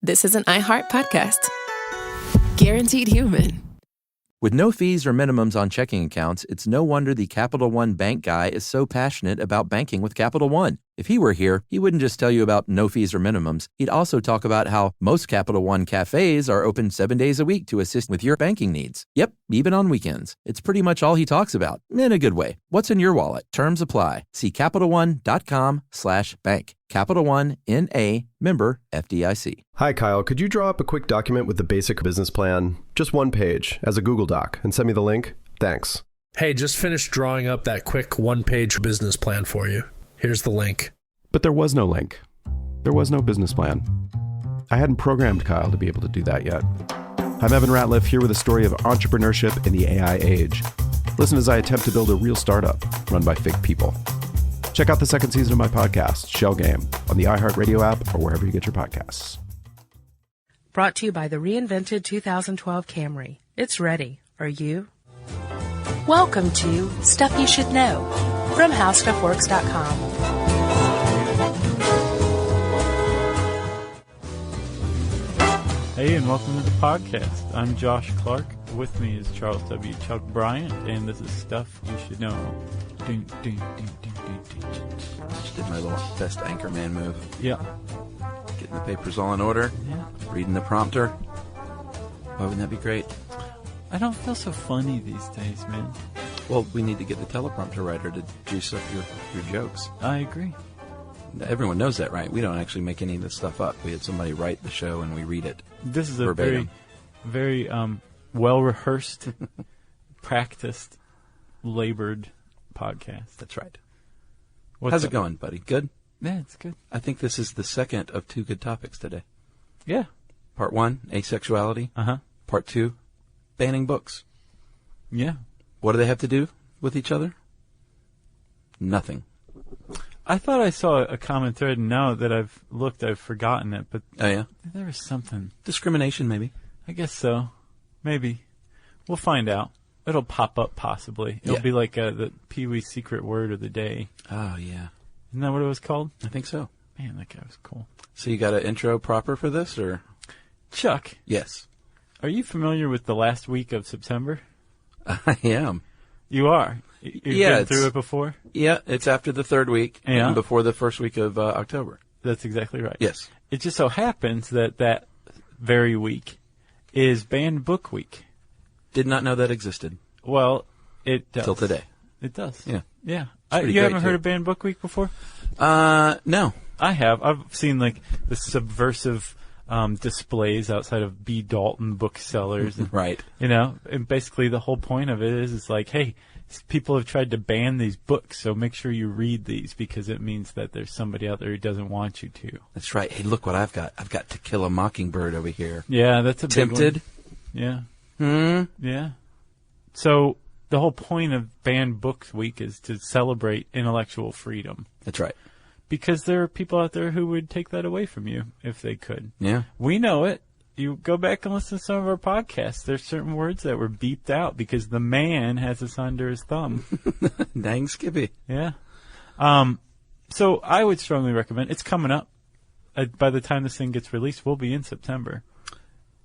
this is an iHeart podcast. Guaranteed human. With no fees or minimums on checking accounts, it's no wonder the Capital One bank guy is so passionate about banking with Capital One. If he were here, he wouldn't just tell you about no fees or minimums. He'd also talk about how most Capital One cafes are open 7 days a week to assist with your banking needs. Yep, even on weekends. It's pretty much all he talks about, in a good way. What's in your wallet? Terms apply. See CapitalOne.com/bank. Capital One, N.A., member FDIC. Hi, Kyle. Could you draw up a quick document with the basic business plan, just one page, as a Google Doc, and send me the link? Thanks. Hey, just finished drawing up that quick one-page business plan for you. Here's the link. But there was no link. There was no business plan. I hadn't programmed Kyle to be able to do that yet. I'm Evan Ratliff, here with a story of entrepreneurship in the AI age. Listen as I attempt to build a real startup run by fake people. Check out the second season of my podcast, Shell Game, on the iHeartRadio app or wherever you get your podcasts. Brought to you by the reinvented 2012 Camry. It's ready. Are you? Welcome to Stuff You Should Know from HowStuffWorks.com. Hey, and welcome to the podcast. I'm Josh Clark. With me is Charles W. Chuck Bryant, and this is Stuff You Should Know. Ding, ding, ding, ding, ding, ding. Just did my little best anchorman move. Yeah. Getting the papers all in order. Yeah. Reading the prompter. Why wouldn't that be great? I don't feel so funny these days, man. Well, we need to get the teleprompter writer to juice up your jokes. I agree. Everyone knows that, right? We don't actually make any of this stuff up. We had somebody write the show and we read it. This is a verbatim. very well-rehearsed, practiced, labored podcast. That's right. How's it going, buddy? Good? Yeah, it's good. I think this is the second of two good topics today. Yeah. Part 1, asexuality. Uh-huh. Part 2, banning books. Yeah. What do they have to do with each other? Nothing. I thought I saw a common thread, and now that I've looked, I've forgotten it, but Oh, yeah? there was something. Discrimination, maybe. I guess so. Maybe. We'll find out. It'll pop up, possibly. It'll be like the Pee-wee's secret word of the day. Oh, yeah. Isn't that what it was called? I think so. Man, that guy was cool. So you got an intro proper for this, or? Chuck, Yes. are you familiar with the last week of September? I am. You are? You've Yeah, been through it before? Yeah, it's after the third week Yeah. and before the first week of October. That's exactly right. Yes. It just so happens that very week is Banned Book Week. Did not know that existed. Well, it does. Till today. It does. Yeah. Yeah. pretty You great, haven't heard too. of Banned Book Week before? No. I have. I've seen like the subversive displays outside of B. Dalton booksellers. And, Right. you know, and basically the whole point of it is like, hey, people have tried to ban these books, so make sure you read these because it means that there's somebody out there who doesn't want you to. That's right. Hey, look what I've got. I've got To Kill a Mockingbird over here. Yeah, that's a big Tempted? one. Yeah. Yeah. So the whole point of Banned Books Week is to celebrate intellectual freedom. That's right. Because there are people out there who would take that away from you if they could. Yeah. We know it. You go back and listen to some of our podcasts. There's certain words that were beeped out because the man has us under his thumb. Dang Skippy. Yeah. So I would strongly recommend. It's coming up. By the time this thing gets released, we'll be in September.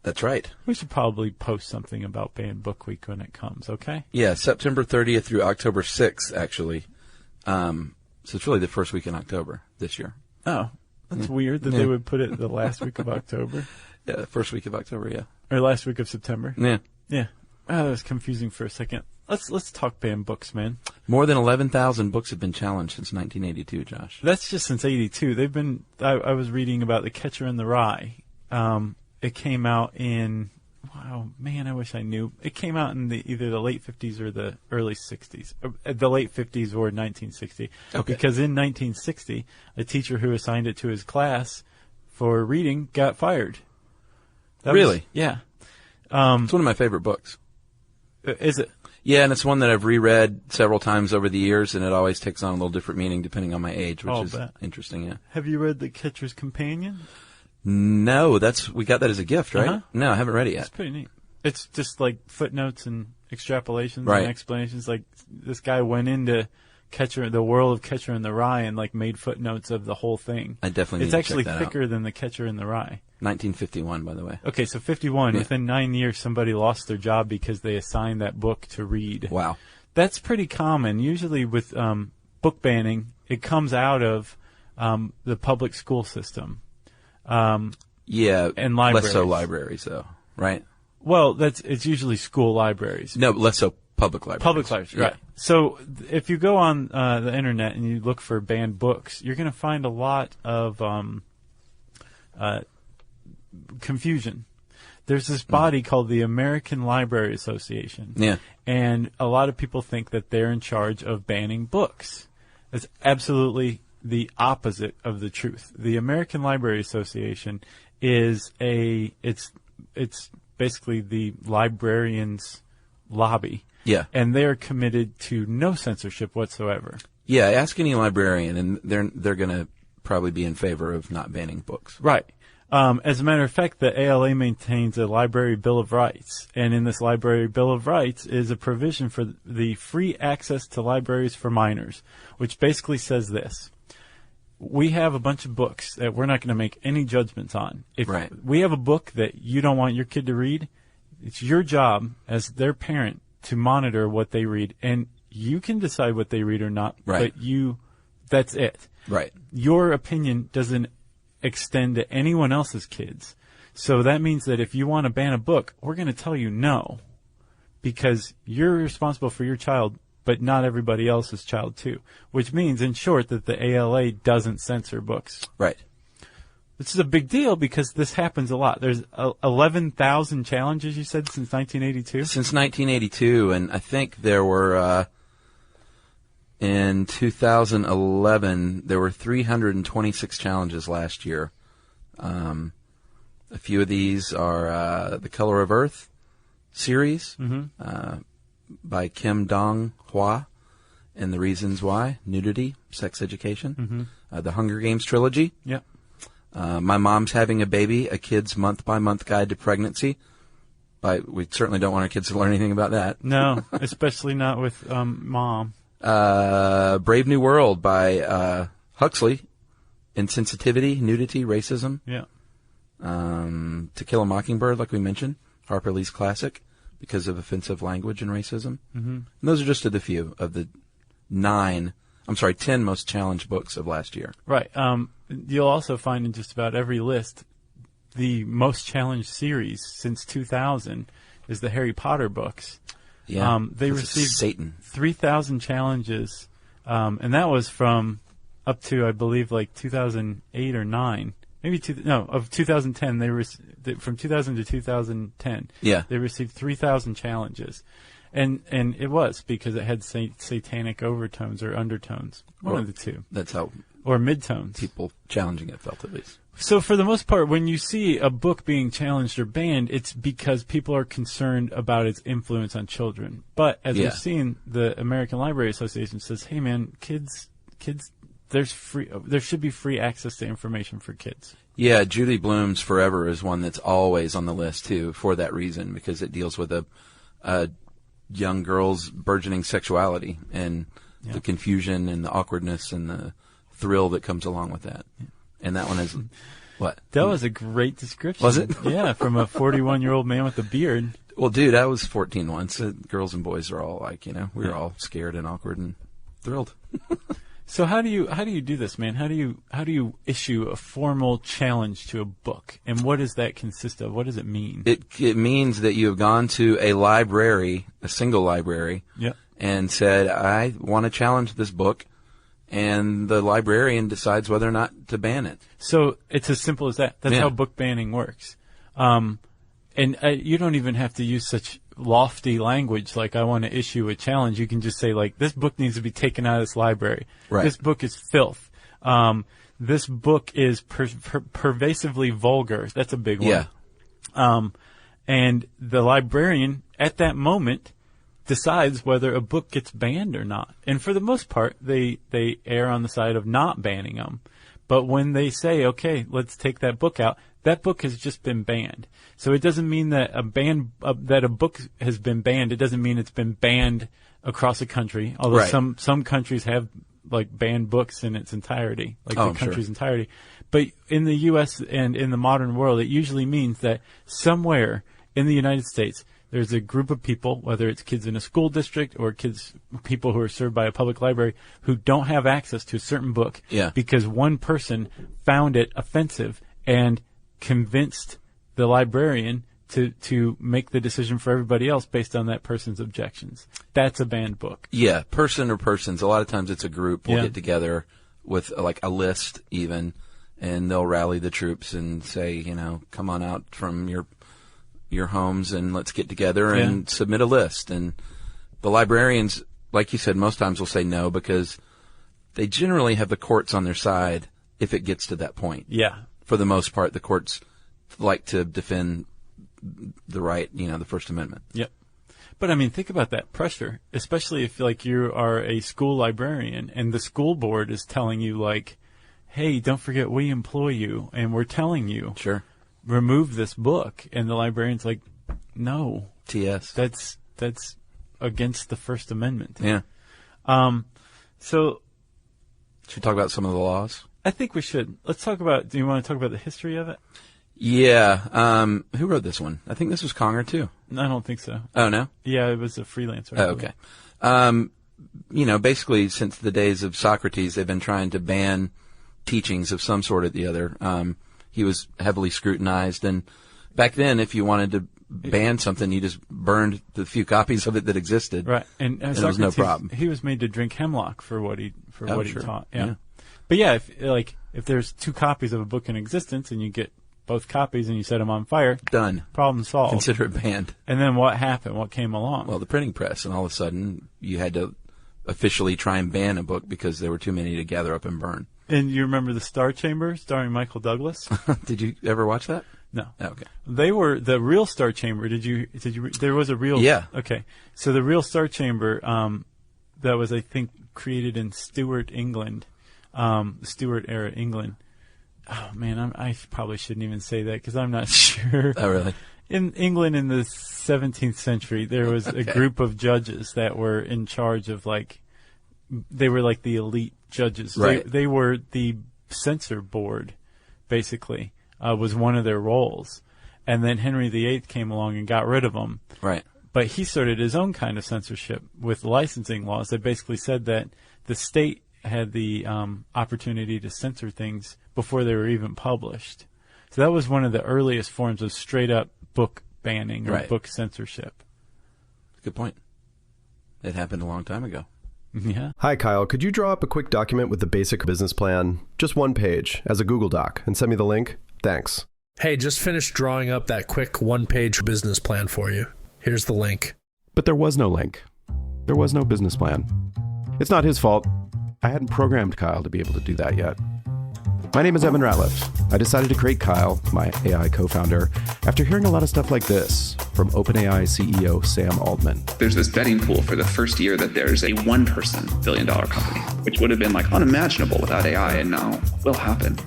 That's right. We should probably post something about Banned Book Week when it comes, okay? Yeah, September 30th through October 6th, actually. So it's really the first week in October this year. Oh, that's weird that they would put it the last week of October. Yeah, the first week of October, yeah. Or last week of September. Yeah. Yeah. Oh, that was confusing for a second. Let's talk banned books, man. More than 11,000 books have been challenged since 1982, Josh. That's just since 82. They've been, I was reading about The Catcher in the Rye. It came out in, wow, man, I wish I knew. It came out in either the late 50s or the early 60s. The late 50s or 1960. Okay. Because in 1960, a teacher who assigned it to his class for reading got fired. Really? Yeah. It's one of my favorite books. Is it? Yeah, and it's one that I've reread several times over the years, and it always takes on a little different meaning depending on my age, which is interesting, yeah. Have you read The Catcher's Companion? No, we got that as a gift, right? Uh-huh. No, I haven't read it yet. It's pretty neat. It's just like footnotes and extrapolations Right. and explanations. Like this guy went into the world of Catcher in the Rye and like made footnotes of the whole thing. I definitely need It's to actually check that thicker than The Catcher in the Rye. 1951, by the way. Okay, so 51. Yeah. Within 9 years, somebody lost their job because they assigned that book to read. Wow. That's pretty common. Usually with book banning, it comes out of the public school system. Yeah, and libraries. Less so libraries, though, right? Well, it's usually school libraries. No, less so public libraries. Public libraries, right. So if you go on the internet and you look for banned books, you're going to find a lot of confusion. There's this body called the American Library Association. Yeah. And a lot of people think that they're in charge of banning books. That's absolutely the opposite of the truth. The American Library Association is it's basically the librarians' lobby. Yeah. And they're committed to no censorship whatsoever. Yeah, ask any librarian, and they're going to probably be in favor of not banning books. Right. As a matter of fact, the ALA maintains a Library Bill of Rights, and in this Library Bill of Rights is a provision for the free access to libraries for minors, which basically says this. We have a bunch of books that we're not going to make any judgments on. If we have a book that you don't want your kid to read, it's your job as their parent to monitor what they read, and you can decide what they read or not, but that's it. Right. Your opinion doesn't extend to anyone else's kids. So that means that if you want to ban a book, we're going to tell you no, because you're responsible for your child, but not everybody else's child too, which means, in short, that the ALA doesn't censor books. Right. This is a big deal because this happens a lot. There's 11,000 challenges, you said, since 1982? Since 1982, and I think there were, in 2011, there were 326 challenges last year. A few of these are the Color of Earth series by Kim Dong-hwa, and the reasons why: nudity, sex education. The Hunger Games trilogy. Yeah. My Mom's Having a Baby, a kid's month-by-month guide to pregnancy. We certainly don't want our kids to learn anything about that. No, especially not with Mom. Brave New World by Huxley. Insensitivity, nudity, racism. Yeah. To Kill a Mockingbird, like we mentioned. Harper Lee's classic because of offensive language and racism. And those are just a few of the 10 most challenged books of last year. Right. You'll also find in just about every list the most challenged series since 2000 is the Harry Potter books. Yeah, they received Satan. 3,000 challenges, and that was from up to, I believe, like 2008 or 9. Maybe of 2010. From 2000 to 2010. Yeah, they received 3,000 challenges, and it was because it had satanic overtones or undertones, one of the two. That's how, or midtones. People challenging it felt, at least. So for the most part, when you see a book being challenged or banned, it's because people are concerned about its influence on children. But as we've seen, the American Library Association says, "Hey, man, kids, there should be free access to information for kids." Yeah, Judy Blume's Forever is one that's always on the list too, for that reason, because it deals with a young girl's burgeoning sexuality and the confusion and the awkwardness and the thrill that comes along with that. Yeah. And that one is, what? That was a great description. Was it? Yeah, from a 41-year-old man with a beard. Well, dude, I was 14 once. Girls and boys are all like, we were all scared and awkward and thrilled. So how do you do this, man? How do you issue a formal challenge to a book? And what does that consist of? What does it mean? It means that you have gone to a library, a single library, and said, I want to challenge this book. And the librarian decides whether or not to ban it. So it's as simple as that. That's how book banning works. And you don't even have to use such lofty language like, I want to issue a challenge. You can just say, like, this book needs to be taken out of this library. Right. This book is filth. This book is pervasively vulgar. That's a big one. Yeah. And the librarian, at that moment, decides whether a book gets banned or not. And for the most part, they err on the side of not banning them. But when they say, okay, let's take that book out, that book has just been banned. So it doesn't mean that that a book has been banned. It doesn't mean it's been banned across the country. Although some countries have like banned books in its entirety, like the country's entirety. But in the U.S. and in the modern world, it usually means that somewhere in the United States, there's a group of people, whether it's kids in a school district or people who are served by a public library, who don't have access to a certain book because one person found it offensive and convinced the librarian to make the decision for everybody else based on that person's objections. That's a banned book. Yeah, person or persons. A lot of times it's a group will get together with like a list even, and they'll rally the troops and say, come on out from your homes and let's get together and submit a list. And the librarians, like you said, most times will say no because they generally have the courts on their side if it gets to that point. Yeah. For the most part, the courts like to defend the right, the First Amendment. Yep. But I mean, think about that pressure, especially if like you are a school librarian and the school board is telling you like, hey, don't forget we employ you and we're telling you. Sure. Remove this book. And the librarian's like, no. TS. That's against the First Amendment. Yeah. So. Should we talk about some of the laws? I think we should. Do you want to talk about the history of it? Yeah. Who wrote this one? I think this was Conger too. I don't think so. Oh, no? Yeah, it was a freelancer. Oh, okay. Basically since the days of Socrates, they've been trying to ban teachings of some sort or the other. He was heavily scrutinized, and back then, if you wanted to ban something, you just burned the few copies of it that existed. Right, and it was no problem. He was made to drink hemlock for what he sure. taught. Yeah. But yeah, if there's 2 copies of a book in existence and you get both copies and you set them on fire, done. Problem solved. Consider it banned. And then what happened? What came along? Well, the printing press, and all of a sudden you had to officially try and ban a book because there were too many to gather up and burn. And you remember the Star Chamber starring Michael Douglas? Did you ever watch that? No. Oh, okay. They were the real Star Chamber. Did you? There was a real. Yeah. Okay. So the real Star Chamber, that was I think created in Stuart, England, Stuart era England. Oh man, I probably shouldn't even say that because I'm not sure. Oh really? In England in the 17th century, there was a group of judges that were in charge of they were like the elite judges. Right. They were the censor board, basically, was one of their roles. And then Henry VIII came along and got rid of them. Right. But he started his own kind of censorship with licensing laws that basically said that the state had the opportunity to censor things before they were even published. So that was one of the earliest forms of straight-up book banning or book censorship. Good point. It happened a long time ago. Yeah. Hi, Kyle. Could you draw up a quick document with the basic business plan, just one page, as a Google Doc, and send me the link? Thanks. Hey, just finished drawing up that quick one-page business plan for you. Here's the link. But there was no link. There was no business plan. It's not his fault. I hadn't programmed Kyle to be able to do that yet. My name is Evan Ratliff. I decided to create Kyle, my AI co-founder, after hearing a lot of stuff like this from OpenAI CEO Sam Altman. There's this betting pool for the first year that there's a one-person billion-dollar company, which would have been unimaginable without AI, and now will happen.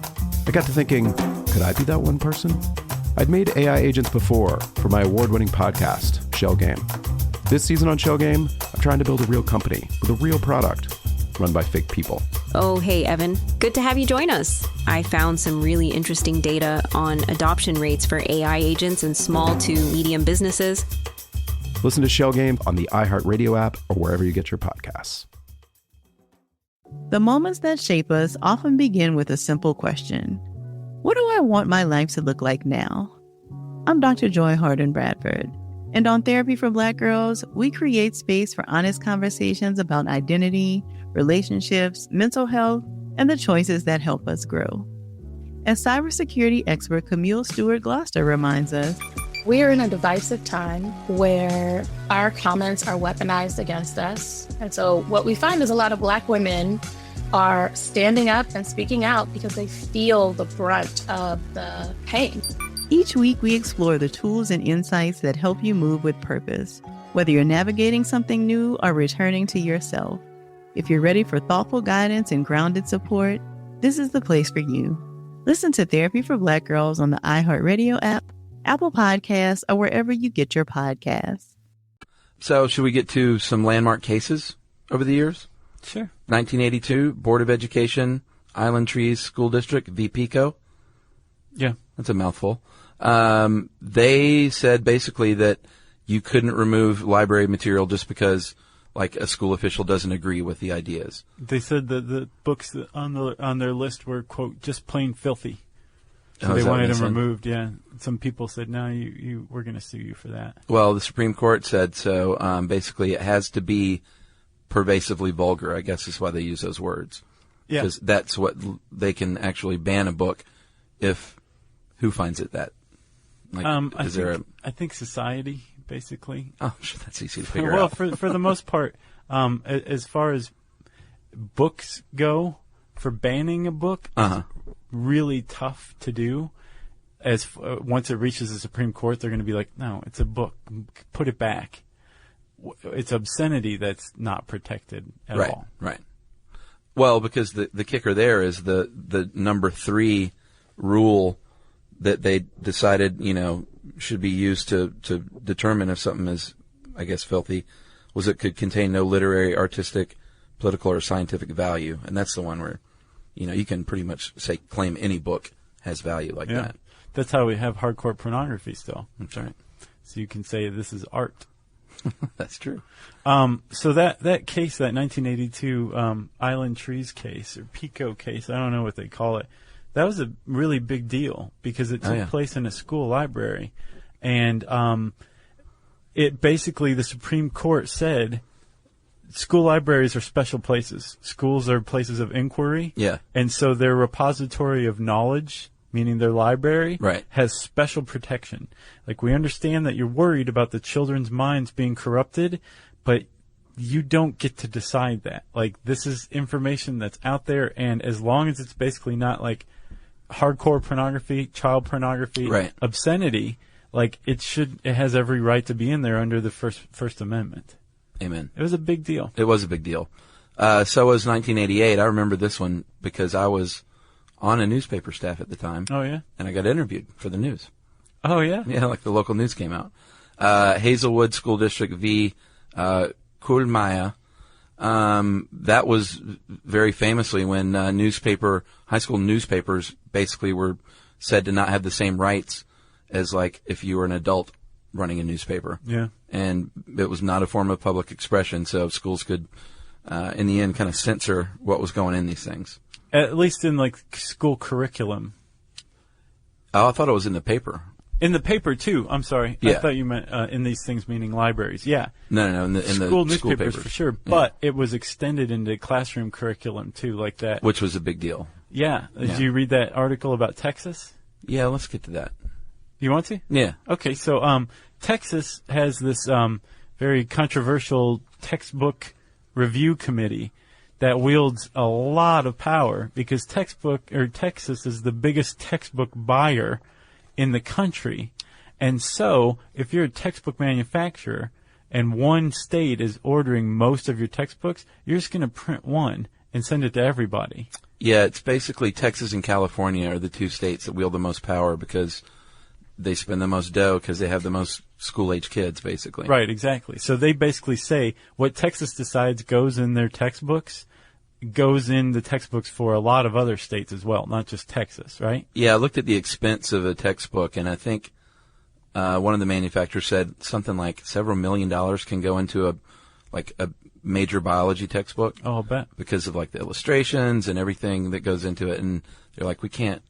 I got to thinking, could I be that one person? I'd made AI agents before for my award-winning podcast, Shell Game. This season on Shell Game, I'm trying to build a real company with a real product run by fake people. Oh, hey, Evan. Good to have you join us. I found some really interesting data on adoption rates for AI agents in small to medium businesses. Listen to Shell Game on the iHeartRadio app or wherever you get your podcasts. The moments that shape us often begin with a simple question. What do I want my life to look like now? I'm Dr. Joy Harden Bradford, and on Therapy for Black Girls, we create space for honest conversations about identity, relationships, mental health, and the choices that help us grow. As cybersecurity expert Camille Stewart-Gloucester reminds us, we are in a divisive time where our comments are weaponized against us. And so what we find is a lot of Black women are standing up and speaking out because they feel the brunt of the pain. Each week, we explore the tools and insights that help you move with purpose, whether you're navigating something new or returning to yourself. If you're ready for thoughtful guidance and grounded support, this is the place for you. Listen to Therapy for Black Girls on the iHeartRadio app, Apple Podcasts, or wherever you get your podcasts. So should we get to some landmark cases over the years? Sure. 1982, Board of Education, Island Trees School District, VPCO. Yeah. That's a mouthful. They said basically that you couldn't remove library material just because, like, a school official doesn't agree with the ideas. They said that the books on their list were, quote, just plain filthy. So they wanted them removed, yeah. Some people said, no, we're going to sue you for that. Well, the Supreme Court said so. Basically, it has to be pervasively vulgar, I guess is why they use those words. Yeah. Because that's what they can actually ban a book if who finds it that. Like, I think society, basically. Oh, sure, that's easy to figure out. Well, for the most part, as far as books go, for banning a book, it's really tough to do. Once it reaches the Supreme Court, they're going to be like, no, it's a book. Put it back. It's obscenity that's not protected at all. Right. Well, because the kicker there is the number 3 rule that they decided, should be used to determine if something is, I guess, filthy, was it could contain no literary, artistic, political, or scientific value. And that's the one where, you can pretty much claim any book has value like that. That's how we have hardcore pornography still. That's right. So you can say this is art. That's true. So that case, that 1982 Island Trees case, or PICO case, I don't know what they call it, that was a really big deal because it took place in a school library. And it basically, the Supreme Court said, school libraries are special places. Schools are places of inquiry. Yeah. And so their repository of knowledge, meaning their library, has special protection. Like, we understand that you're worried about the children's minds being corrupted, but you don't get to decide that. Like, this is information that's out there, and as long as it's basically not like hardcore pornography, child pornography, obscenity, like, it has every right to be in there under the First Amendment. Amen. It was a big deal. It was a big deal. So was 1988. I remember this one because I was on a newspaper staff at the time. Oh, yeah? And I got interviewed for the news. Oh, yeah? Yeah, like the local news came out. Hazelwood School District v. Kulmaya. That was very famously when high school newspapers basically were said to not have the same rights as, like, if you were an adult running a newspaper. Yeah. And it was not a form of public expression, so schools could, in the end, kind of censor what was going in these things. At least in, like, school curriculum. Oh, I thought it was in the paper. In the paper, too. I'm sorry. Yeah. I thought you meant in these things, meaning libraries. Yeah. No. In the school newspapers, papers. for sure. But it was extended into classroom curriculum, too, like that. Which was a big deal. Yeah. Did you read that article about Texas? Yeah, let's get to that. You want to? Yeah. Okay, so Texas has this very controversial textbook review committee that wields a lot of power because Texas is the biggest textbook buyer in the country. And so if you're a textbook manufacturer and one state is ordering most of your textbooks, you're just going to print one and send it to everybody. Yeah, it's basically Texas and California are the 2 states that wield the most power because they spend the most dough because they have the most school-age kids, basically. Right, exactly. So they basically say what Texas decides goes in their textbooks, goes in the textbooks for a lot of other states as well, not just Texas, right? Yeah, I looked at the expense of a textbook, and I think one of the manufacturers said something like several $1 million can go into a major biology textbook. Oh, I'll bet. Because of, like, the illustrations and everything that goes into it. And they're like, we can't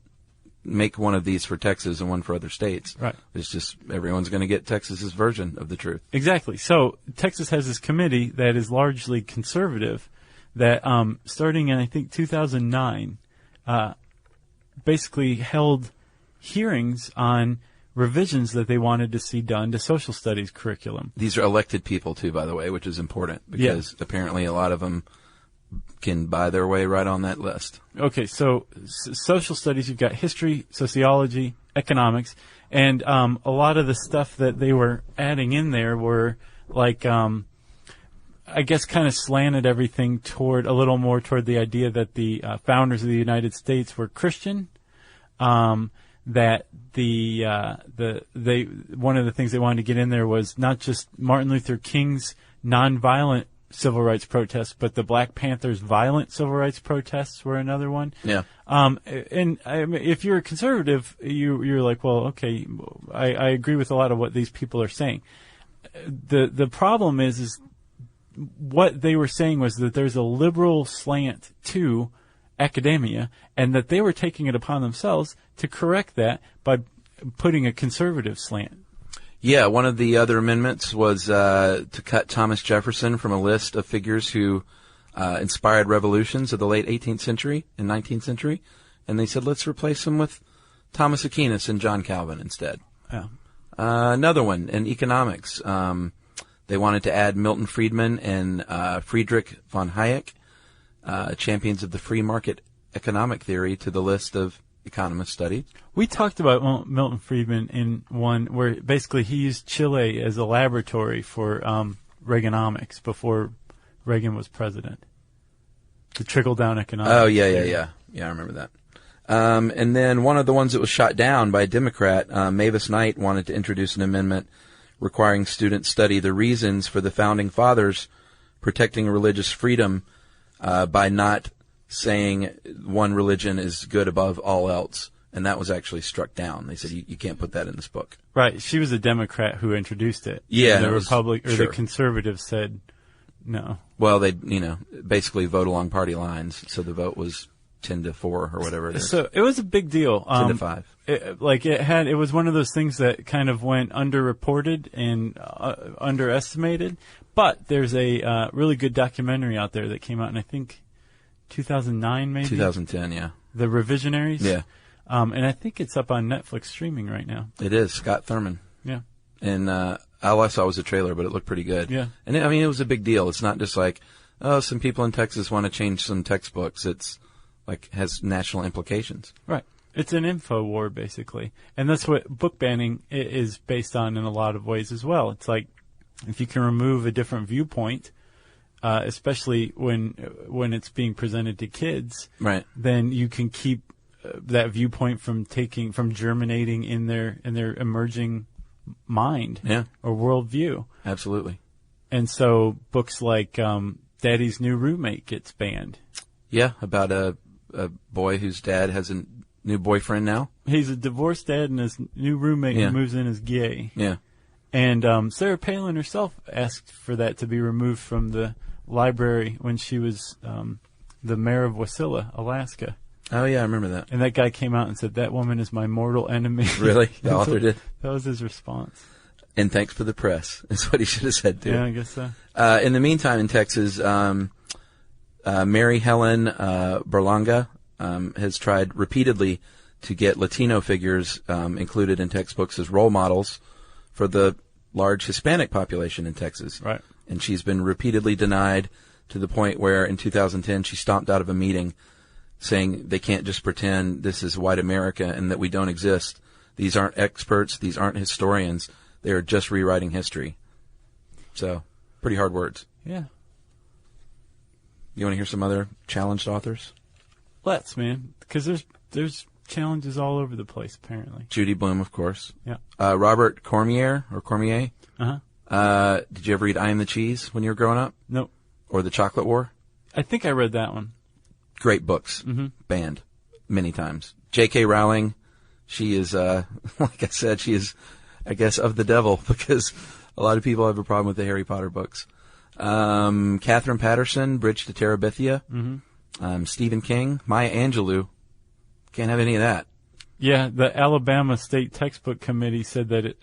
make one of these for Texas and one for other states. Right. It's just everyone's going to get Texas's version of the truth. Exactly. So Texas has this committee that is largely conservative that starting in, I think, 2009, basically held hearings on revisions that they wanted to see done to social studies curriculum. These are elected people, too, by the way, which is important because apparently a lot of them can buy their way right on that list. Okay, so social studies, you've got history, sociology, economics, and a lot of the stuff that they were adding in there were like, I guess, kind of slanted everything a little more toward the idea that the founders of the United States were Christian. That one of the things they wanted to get in there was not just Martin Luther King's nonviolent civil rights protests, but the Black Panthers' violent civil rights protests were another one. Yeah. And I mean, if you're a conservative, you're like, well, okay, I agree with a lot of what these people are saying. The problem is what they were saying was that there's a liberal slant to academia, and that they were taking it upon themselves to correct that by putting a conservative slant. Yeah, one of the other amendments was to cut Thomas Jefferson from a list of figures who inspired revolutions of the late 18th century and 19th century, and they said, let's replace him with Thomas Aquinas and John Calvin instead. Yeah. Another one in economics. They wanted to add Milton Friedman and Friedrich von Hayek, champions of the free market economic theory, to the list of economists studied. We talked about Milton Friedman in one where basically he used Chile as a laboratory for Reaganomics before Reagan was president. The trickle-down economics. Oh, yeah. Yeah, I remember that. And then one of the ones that was shot down by a Democrat, Mavis Knight, wanted to introduce an amendment requiring students study the reasons for the Founding Fathers protecting religious freedom by not saying one religion is good above all else. And that was actually struck down. They said, you can't put that in this book. Right. She was a Democrat who introduced it. Yeah. And the conservatives said no. Well, they, basically vote along party lines. So the vote was 10-4 or whatever it is. So it was a big deal. 10-5. It was one of those things that kind of went underreported and underestimated. But there's a really good documentary out there that came out in, I think, 2009 maybe? 2010, yeah. The Revisionaries? Yeah. And I think it's up on Netflix streaming right now. It is. Scott Thurman. Yeah. And all I saw was a trailer, but it looked pretty good. Yeah. And it was a big deal. It's not just like, oh, some people in Texas want to change some textbooks. It's like has national implications. Right. It's an info war, basically. And that's what book banning is based on in a lot of ways as well. It's like if you can remove a different viewpoint, especially when it's being presented to kids, right, then you can keep that viewpoint from germinating in their emerging mind, yeah, or worldview. Absolutely. And so books like Daddy's New Roommate gets banned. Yeah, about a boy whose dad has a new boyfriend now. He's a divorced dad, and his new roommate who moves in is gay. Yeah. And Sarah Palin herself asked for that to be removed from the library when she was the mayor of Wasilla, Alaska. Oh, yeah, I remember that. And that guy came out and said, that woman is my mortal enemy. Really? The author did? That was his response. And thanks for the press, is what he should have said, too. Yeah, I guess so. In the meantime, in Texas, Mary Helen Berlanga has tried repeatedly to get Latino figures included in textbooks as role models for the large Hispanic population in Texas. Right. And she's been repeatedly denied, to the point where in 2010 she stomped out of a meeting saying they can't just pretend this is white America and that we don't exist. These aren't experts. These aren't historians. They are just rewriting history. So, pretty hard words. Yeah. You want to hear some other challenged authors? Let's, man. Because there's challenges all over the place, apparently. Judy Blume, of course. Yeah. Robert Cormier. Uh-huh. Did you ever read I Am the Cheese when you were growing up? Nope. Or The Chocolate War? I think I read that one. Great books. Mm-hmm. Banned many times. J.K. Rowling, she is, like I said, she is, I guess, of the devil, because a lot of people have a problem with the Harry Potter books. Catherine Patterson, Bridge to Terabithia. Mm-hmm. Stephen King, Maya Angelou. Can't have any of that. Yeah, the Alabama State Textbook Committee said that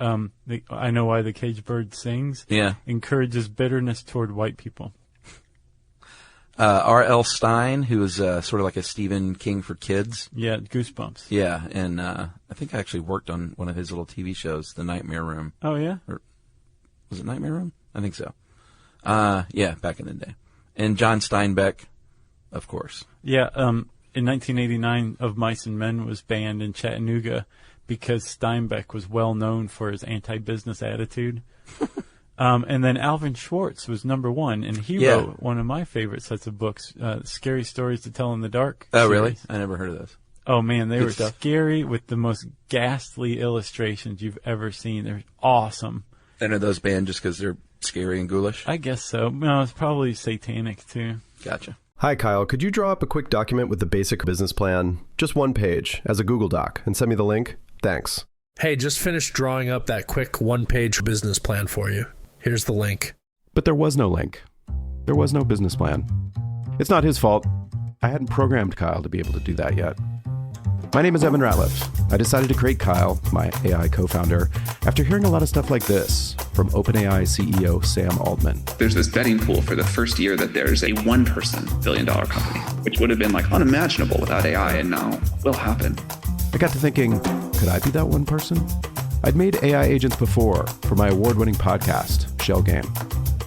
I Know Why the Caged Bird Sings encourages bitterness toward white people. R.L. Stein, who is sort of like a Stephen King for kids. Yeah, Goosebumps. Yeah, and I think I actually worked on one of his little TV shows, The Nightmare Room. Oh, yeah? Or, was it Nightmare Room? I think so. Yeah, back in the day. And John Steinbeck, of course. Yeah, in 1989, Of Mice and Men was banned in Chattanooga because Steinbeck was well known for his anti-business attitude. And then Alvin Schwartz was number one, and he wrote one of my favorite sets of books, Scary Stories to Tell in the Dark. Oh, really? I never heard of those. Oh, man, they were scary with the most ghastly illustrations you've ever seen. They're awesome. And are those banned just because they're scary and ghoulish? I guess so. No, it's probably satanic too. Gotcha. Hi, Kyle. Could you draw up a quick document with the basic business plan, just one page, as a Google Doc, and send me the link? Thanks. Hey, just finished drawing up that quick one-page business plan for you. Here's the link. But there was no link. There was no business plan. It's not his fault. I hadn't programmed Kyle to be able to do that yet. My name is Evan Ratliff. I decided to create Kyle, my AI co-founder, after hearing a lot of stuff like this from OpenAI CEO Sam Altman. There's this betting pool for the first year that there's a one-person billion-dollar company, which would have been like unimaginable without AI, and now will happen. I got to thinking, could I be that one person? I'd made AI agents before for my award-winning podcast, Shell Game.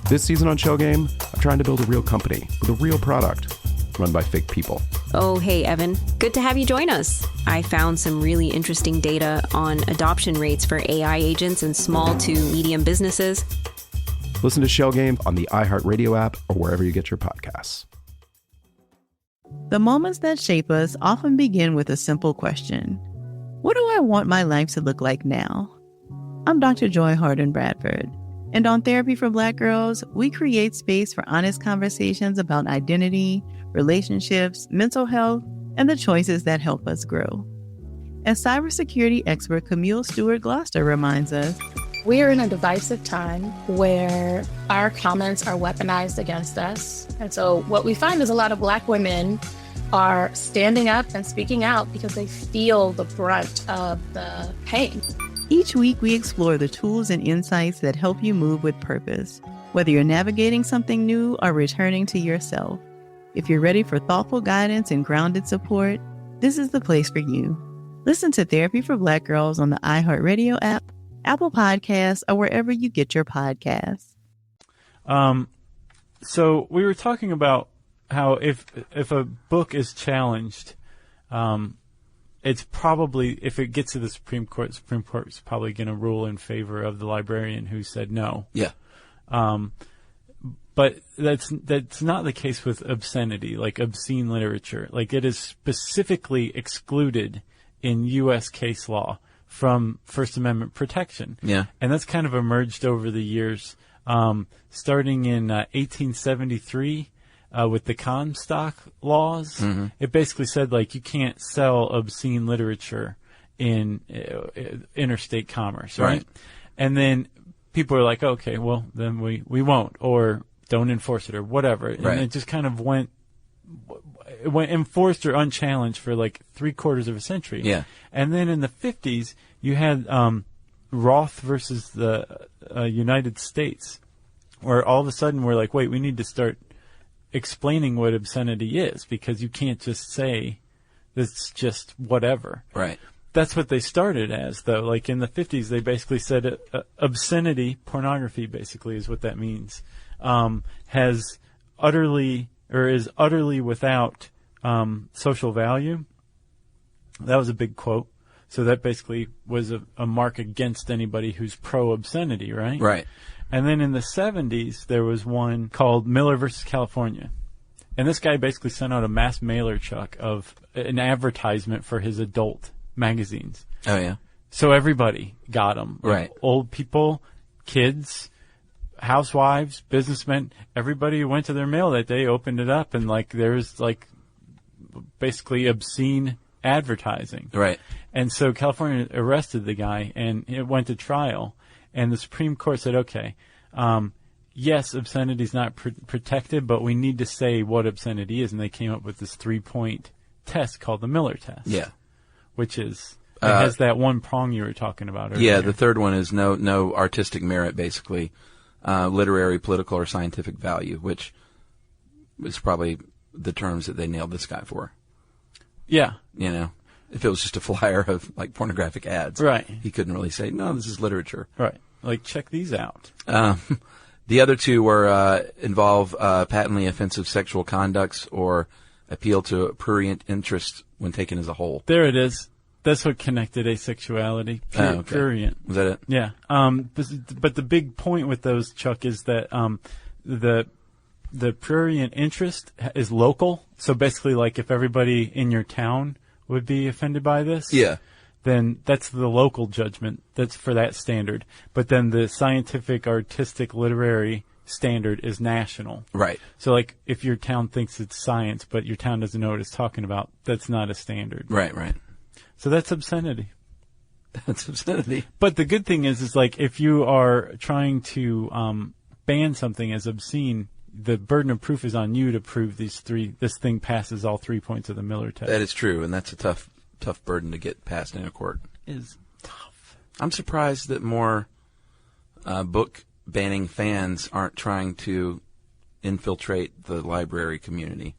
This season on Shell Game, I'm trying to build a real company with a real product run by fake people. Oh, hey, Evan. Good to have you join us. I found some really interesting data on adoption rates for AI agents in small to medium businesses. Listen to Shell Game on the iHeartRadio app or wherever you get your podcasts. The moments that shape us often begin with a simple question. What do I want my life to look like now? I'm Dr. Joy Harden Bradford, and on Therapy for Black Girls, we create space for honest conversations about identity, relationships, mental health, and the choices that help us grow. As cybersecurity expert Camille Stewart-Gloucester reminds us, we are in a divisive time where our comments are weaponized against us. And so what we find is a lot of Black women are standing up and speaking out because they feel the brunt of the pain. Each week we explore the tools and insights that help you move with purpose, whether you're navigating something new or returning to yourself. If you're ready for thoughtful guidance and grounded support, this is the place for you. Listen to Therapy for Black Girls on the iHeartRadio app, Apple Podcasts, or wherever you get your podcasts. So we were talking about how if a book is challenged, it's probably, if it gets to the Supreme Court is probably going to rule in favor of the librarian who said no. Yeah. But that's not the case with obscenity, like obscene literature. Like, it is specifically excluded in U.S. case law from First Amendment protection. Yeah. And that's kind of emerged over the years, starting in 1873 with the Comstock laws. Mm-hmm. It basically said, like, you can't sell obscene literature in interstate commerce, right? And then people are like, okay, well, then we won't, or don't enforce it, or whatever. And it just kind of went enforced or unchallenged for like 3/4 of a century. Yeah. And then in the 50s, you had Roth versus the United States, where all of a sudden we're like, wait, we need to start explaining what obscenity is, because you can't just say it's just whatever. Right. That's what they started as, though. Like, in the 50s, they basically said obscenity, pornography basically is what that means, is utterly without social value. That was a big quote. So that basically was a mark against anybody who's pro-obscenity, right? Right. And then in the 70s, there was one called Miller versus California. And this guy basically sent out a mass mailer, Chuck, of an advertisement for his adult magazines. Oh, yeah. So everybody got them. Right. Old people, kids, housewives, businessmen, everybody who went to their mail that day opened it up, and like there's like basically obscene advertising. Right. And so California arrested the guy, and it went to trial, and the Supreme Court said, okay, yes, obscenity is not protected, but we need to say what obscenity is, and they came up with this 3-point test called the Miller test. Yeah. Which is, it has that one prong you were talking about earlier. Yeah, the third one is no artistic merit, basically. Literary, political, or scientific value, which is probably the terms that they nailed this guy for. Yeah. You know, if it was just a flyer of like pornographic ads, right, he couldn't really say, no, this is literature. Right. Like, check these out. The other two were involve patently offensive sexual conducts or appeal to prurient interest when taken as a whole. There it is. That's what connected asexuality. Prurient. Was that it? Yeah. But the big point with those, Chuck, is that the prurient interest is local. So basically, like, if everybody in your town would be offended by this, yeah, then that's the local judgment. That's for that standard. But then the scientific, artistic, literary standard is national. Right. So, like, if your town thinks it's science, but your town doesn't know what it's talking about, that's not a standard. Right, right. So that's obscenity. That's obscenity. But the good thing is like, if you are trying to ban something as obscene, the burden of proof is on you to prove this thing passes all 3 points of the Miller test. That is true, and that's a tough burden to get passed in a court. It is tough. I'm surprised that more book banning fans aren't trying to infiltrate the library community.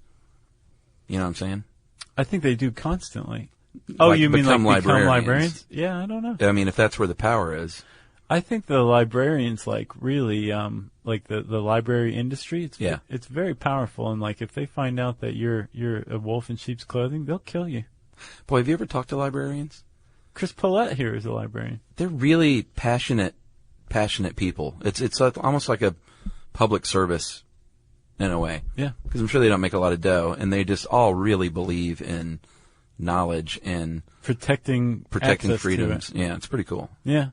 You know what I'm saying? I think they do constantly. Oh, Like you mean become like become librarians? librarians? Yeah, I don't know. I mean, if that's where the power is. I think the librarians, like, really, like the library industry, it's very powerful. And like, if they find out that you're a wolf in sheep's clothing, they'll kill you. Boy, have you ever talked to librarians? Chris Paulette here is a librarian. They're really passionate people. It's like, almost like a public service in a way. Yeah. Because I'm sure they don't make a lot of dough, and they just all really believe in knowledge and protecting freedoms. Yeah, it's pretty cool. Yeah.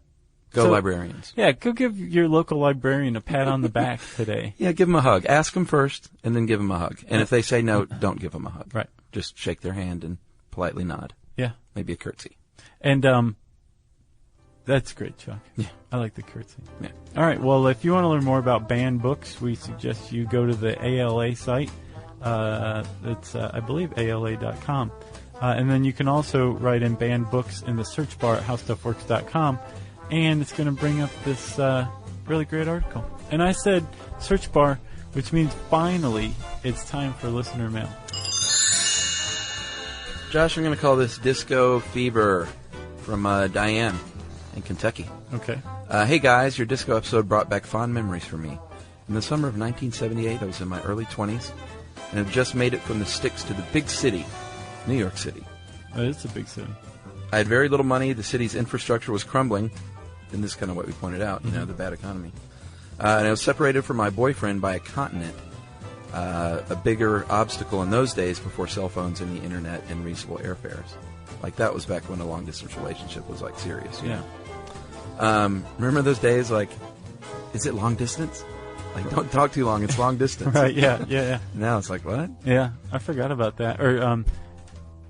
Go librarians. Yeah, go give your local librarian a pat on the back today. Yeah, give them a hug. Ask them first, and then give them a hug. And if they say no, don't give them a hug. Right. Just shake their hand and politely nod. Yeah. Maybe a curtsy. And that's great, Chuck. Yeah. I like the curtsy. Yeah. All right, well, if you want to learn more about banned books, we suggest you go to the ALA site. It's, I believe, ALA.com. And then you can also write in banned books in the search bar at howstuffworks.com. And it's going to bring up this really great article. And I said search bar, which means finally it's time for listener mail. Josh, I'm going to call this Disco Fever from Diane in Kentucky. Okay. Hey, guys, your disco episode brought back fond memories for me. In the summer of 1978, I was in my early 20s and had just made it from the sticks to the big city, New York City. It's a big city. I had very little money. The city's infrastructure was crumbling. And this is kind of what we pointed out, the bad economy. And I was separated from my boyfriend by a continent, a bigger obstacle in those days before cell phones and the internet and reasonable airfares. Like, that was back when a long-distance relationship was, like, serious. Yeah. Remember those days, like, is it long distance? Like, don't talk too long, it's long distance. Right, yeah. Now it's like, what? Yeah, I forgot about that. Or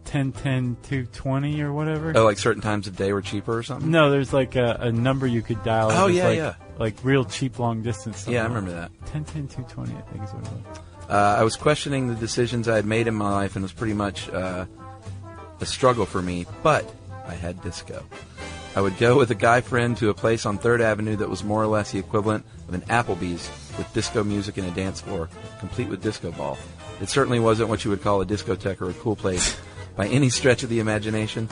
10-10-220 or whatever. Oh, like certain times of day were cheaper or something? No, there's like a number you could dial. Oh, yeah, yeah. Like real cheap long distance. Yeah, I remember that. 10-10-220, I think is what it was. I was questioning the decisions I had made in my life, and it was pretty much a struggle for me, but I had disco. I would go with a guy friend to a place on 3rd Avenue that was more or less the equivalent of an Applebee's with disco music and a dance floor, complete with disco ball. It certainly wasn't what you would call a discotheque or a cool place by any stretch of the imagination,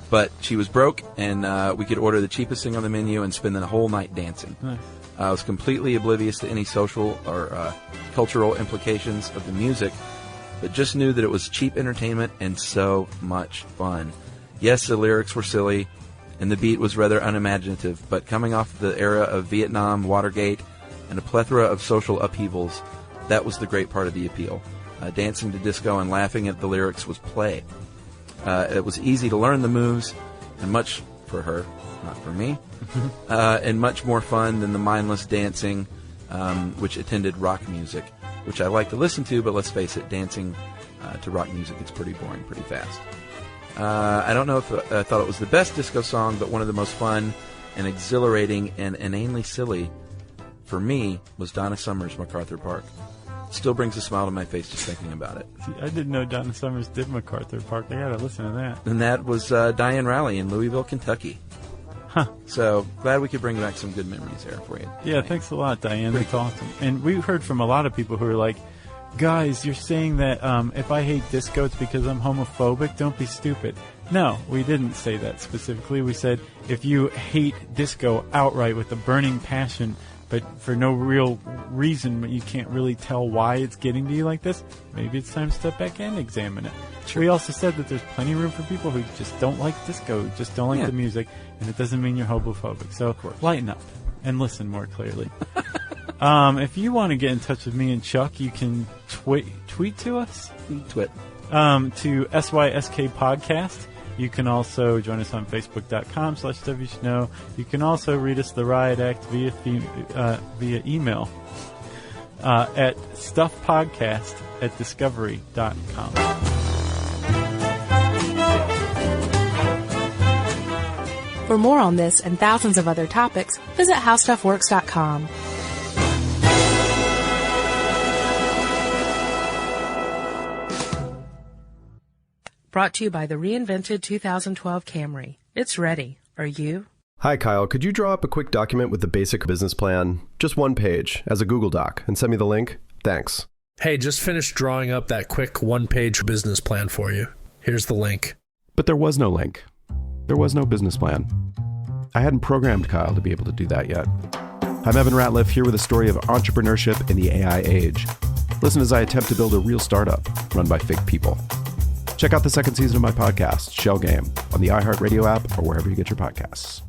but she was broke, and we could order the cheapest thing on the menu and spend the whole night dancing. Nice. I was completely oblivious to any social or cultural implications of the music, but just knew that it was cheap entertainment and so much fun. Yes, the lyrics were silly, and the beat was rather unimaginative, but coming off the era of Vietnam, Watergate, and a plethora of social upheavals, that was the great part of the appeal. Dancing to disco and laughing at the lyrics was play. It was easy to learn the moves, and much for her, not for me, and much more fun than the mindless dancing, which attended rock music, which I like to listen to, but let's face it, dancing to rock music is pretty boring pretty fast. I don't know if I thought it was the best disco song, but one of the most fun and exhilarating and inanely silly for me was Donna Summer's MacArthur Park. Still brings a smile to my face just thinking about it. See, I didn't know Donna Summers did MacArthur Park. I gotta listen to that. And that was Diane Raleigh in Louisville, Kentucky. Huh. So glad we could bring back some good memories there for you. Yeah, thanks a lot, Diane. That's awesome. And we've heard from a lot of people who are like, guys, you're saying that if I hate disco, it's because I'm homophobic? Don't be stupid. No, we didn't say that specifically. We said if you hate disco outright with a burning passion, but for no real reason, you can't really tell why it's getting to you like this, maybe it's time to step back and examine it. Sure. We also said that there's plenty of room for people who just don't like disco, just don't like the music, and it doesn't mean you're homophobic. So lighten up and listen more clearly. If you want to get in touch with me and Chuck, you can tweet to us. Twit. To SYSK Podcast. You can also join us on Facebook.com/StuffYouShouldKnow. You can also read us the Riot Act via email at stuffpodcast@discovery.com. For more on this and thousands of other topics, visit howstuffworks.com. Brought to you by the reinvented 2012 Camry. It's ready. Are you? Hi, Kyle. Could you draw up a quick document with the basic business plan? Just one page, as a Google Doc, and send me the link? Thanks. Hey, just finished drawing up that quick one-page business plan for you. Here's the link. But there was no link. There was no business plan. I hadn't programmed Kyle to be able to do that yet. I'm Evan Ratliff, here with a story of entrepreneurship in the AI age. Listen as I attempt to build a real startup run by fake people. Check out the second season of my podcast, Shell Game, on the iHeartRadio app or wherever you get your podcasts.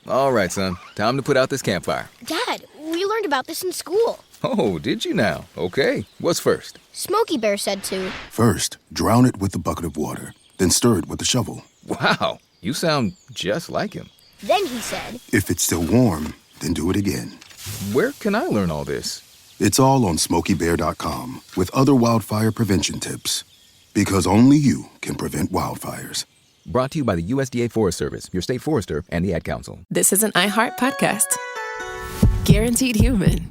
All right, son. Time to put out this campfire. Dad, we learned about this in school. Oh, did you now? Okay. What's first? Smokey Bear said to. First, drown it with a bucket of water, then stir it with a shovel. Wow, you sound just like him. Then he said, if it's still warm, then do it again. Where can I learn all this? It's all on SmokeyBear.com with other wildfire prevention tips. Because only you can prevent wildfires. Brought to you by the USDA Forest Service, your state forester, and the Ad Council. This is an iHeart podcast. Guaranteed human.